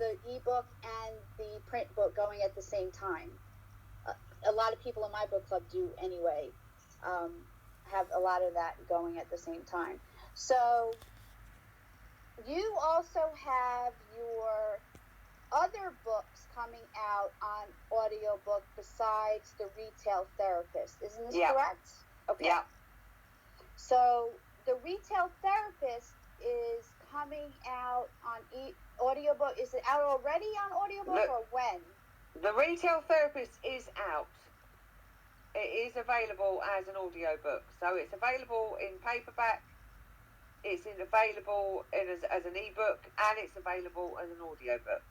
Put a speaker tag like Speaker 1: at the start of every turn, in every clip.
Speaker 1: the ebook and the print book going at the same time. A lot of people in my book club do anyway. Have a lot of that going at the same time. So you also have your other books coming out on audiobook besides The Retail Therapist. Isn't this correct? Okay.
Speaker 2: Yeah.
Speaker 1: So The Retail Therapist is coming out on audiobook. Is it out already on audiobook or when?
Speaker 2: The Retail Therapist is out. It is available as an audiobook. So it's available in paperback, it's available as an ebook, and it's available as an audiobook.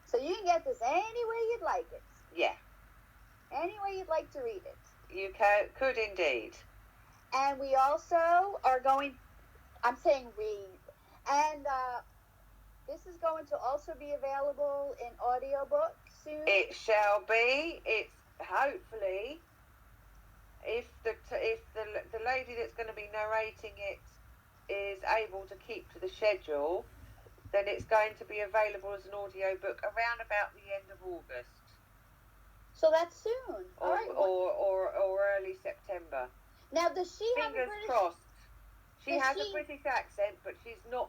Speaker 1: So you can get this any way you'd like it.
Speaker 2: Yeah.
Speaker 1: Any way you'd like to read it.
Speaker 2: You could indeed.
Speaker 1: And we also are going, I'm saying read, and this is going to also be available in audiobook soon?
Speaker 2: It shall be. It's hopefully, if the lady that's going to be narrating it is able to keep to the schedule, then it's going to be available as an audiobook around about the end of August.
Speaker 1: So that's soon.
Speaker 2: Or early September.
Speaker 1: Now, does she have a British...
Speaker 2: Fingers crossed. She has a British accent, but she's not...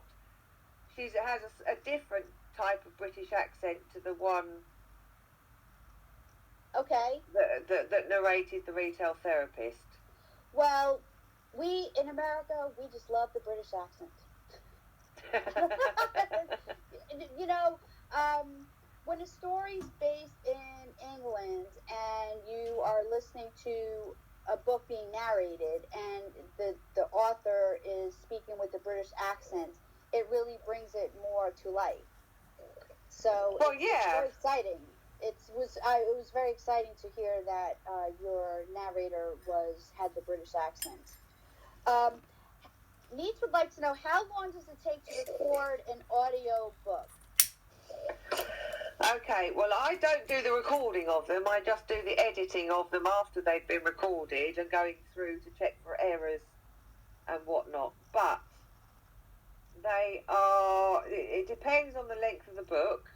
Speaker 2: She has a different type of British accent to the one...
Speaker 1: Okay.
Speaker 2: That narrated The Retail Therapist.
Speaker 1: Well, we, in America, we just love the British accent. You know, when a story's based in England and you are listening to a book being narrated and the author is speaking with the British accent, it really brings it more to life. So it's very exciting. It was very exciting to hear that your narrator had the British accent. Needs would like to know, how long does it take to record an audio book?
Speaker 2: Okay, well, I don't do the recording of them. I just do the editing of them after they've been recorded and going through to check for errors and whatnot. But it depends on the length of the book.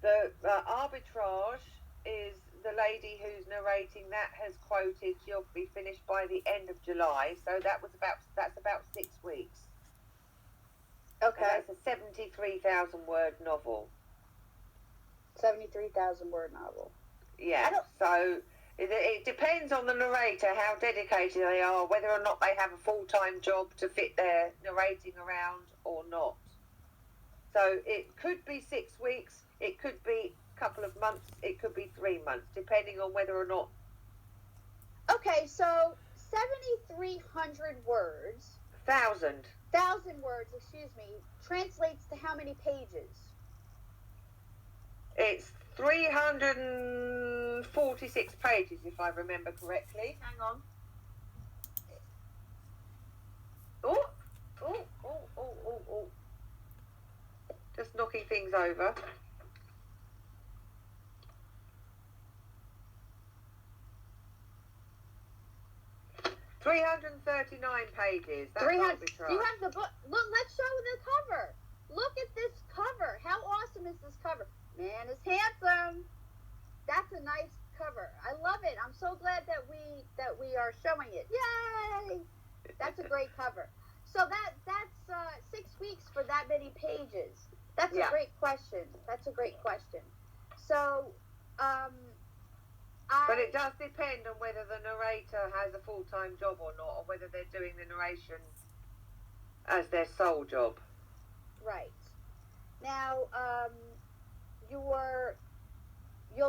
Speaker 2: The arbitrage is the lady who's narrating that has quoted she'll be finished by the end of July, so that's about 6 weeks.
Speaker 1: Okay.
Speaker 2: And that's a 73,000 word novel.
Speaker 1: 73,000 word novel.
Speaker 2: Yeah. So it depends on the narrator, how dedicated they are, whether or not they have a full-time job to fit their narrating around or not. So it could be 6 weeks, it could be a couple of months, it could be 3 months, depending on whether or not...
Speaker 1: Okay, so 7,300 words...
Speaker 2: 1,000
Speaker 1: words, excuse me, translates to how many pages?
Speaker 2: It's 346 pages, if I remember correctly. Hang on. Oh. Just knocking things over. 339 pages. That's arbitrage.
Speaker 1: You have the book. Look, let's show the cover. Look at this cover. How awesome is this cover? Man is handsome. That's a nice cover. I love it. I'm so glad that we are showing it. Yay! That's a great cover. So that's 6 weeks for that many pages. That's a great question. So,
Speaker 2: but it does depend on whether the narrator has a full-time job or not, or whether they're doing the narration as their sole job.
Speaker 1: Right. Now, you'll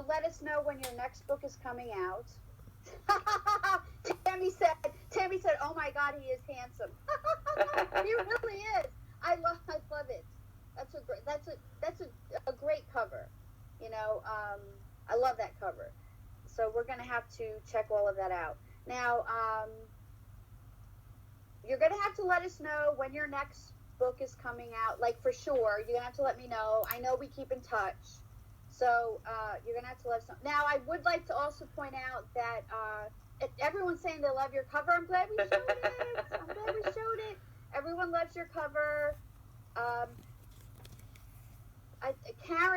Speaker 1: let us know when your next book is coming out. Tammy said, "Oh my God, he is handsome." He really is. I love it. That's a great cover. You know, I love that cover. So we're going to have to check all of that out. Now, you're going to have to let us know when your next book is coming out. Like, for sure, you're going to have to let me know. I know we keep in touch. So you're going to have to let us know. Now, I would like to also point out that everyone's saying they love your cover. I'm glad we showed it. Everyone loves your cover. I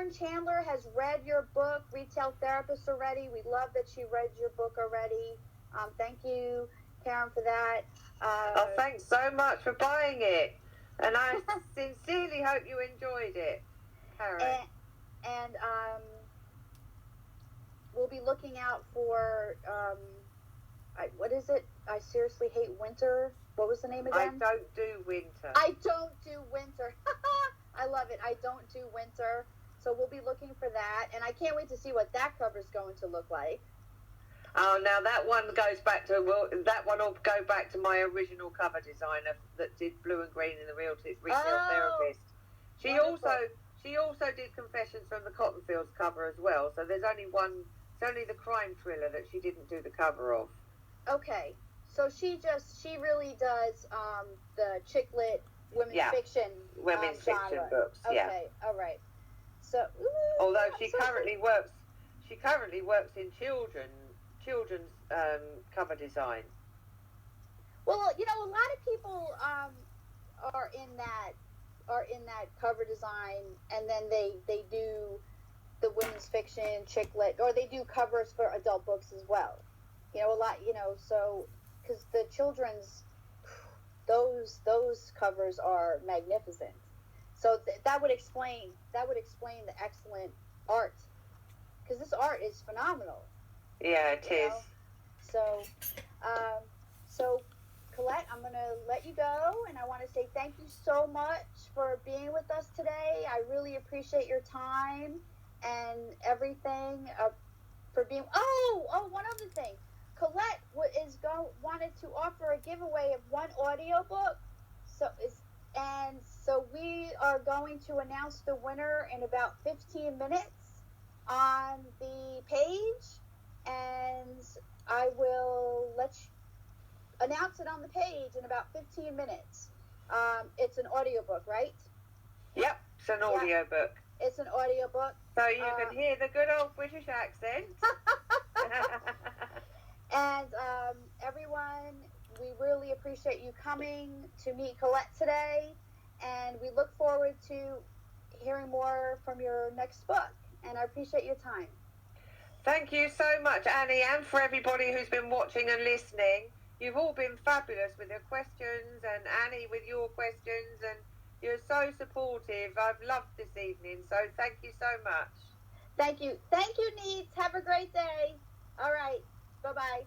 Speaker 1: Karen Chandler has read your book, Retail Therapist, already. We love that she read your book already. Thank you, Karen, for that.
Speaker 2: Thanks so much for buying it. And I sincerely hope you enjoyed it, Karen.
Speaker 1: And we'll be looking out for, what is it? I Seriously Hate Winter. What was the name again?
Speaker 2: I Don't Do Winter.
Speaker 1: I Don't Do Winter. I love it. I Don't Do Winter. So we'll be looking for that. And I can't wait to see what that cover's going to look like.
Speaker 2: Oh, now that one goes back to, that one will go back to my original cover designer that did Blue and Green in the Retail Therapist. She also did Confessions from the Cotton Fields cover as well. So there's only one. It's only the crime thriller that she didn't do the cover of.
Speaker 1: Okay, so she really does the chick lit women's fiction.
Speaker 2: Women's fiction
Speaker 1: genre.
Speaker 2: books.
Speaker 1: Okay,
Speaker 2: yeah.
Speaker 1: All right. So
Speaker 2: although she currently works in children's cover design.
Speaker 1: Well, a lot of people are in that cover design, and then they do the women's fiction, chick lit, or they do covers for adult books as well. A lot, so because the children's those covers are magnificent. So that would explain the excellent art, because this art is phenomenal.
Speaker 2: Yeah, it is.
Speaker 1: So Colette, I'm going to let you go, and I want to say thank you so much for being with us today. I really appreciate your time and everything for being. Oh, one other thing. Colette wanted to offer a giveaway of one audiobook. So we are going to announce the winner in about 15 minutes on the page, and I will announce it on the page in about 15 minutes. It's an audiobook, right?
Speaker 2: Yep, it's an audiobook.
Speaker 1: It's an audiobook.
Speaker 2: So you can hear the good old British accent.
Speaker 1: And everyone, we really appreciate you coming to meet Colette today, and we look forward to hearing more from your next book, and I appreciate your time.
Speaker 2: Thank you so much, Annie, and for everybody who's been watching and listening. You've all been fabulous with your questions, and Annie with your questions, and you're so supportive. I've loved this evening, so thank you so much.
Speaker 1: Thank you, Needs. Have a great day. All right. Bye-bye.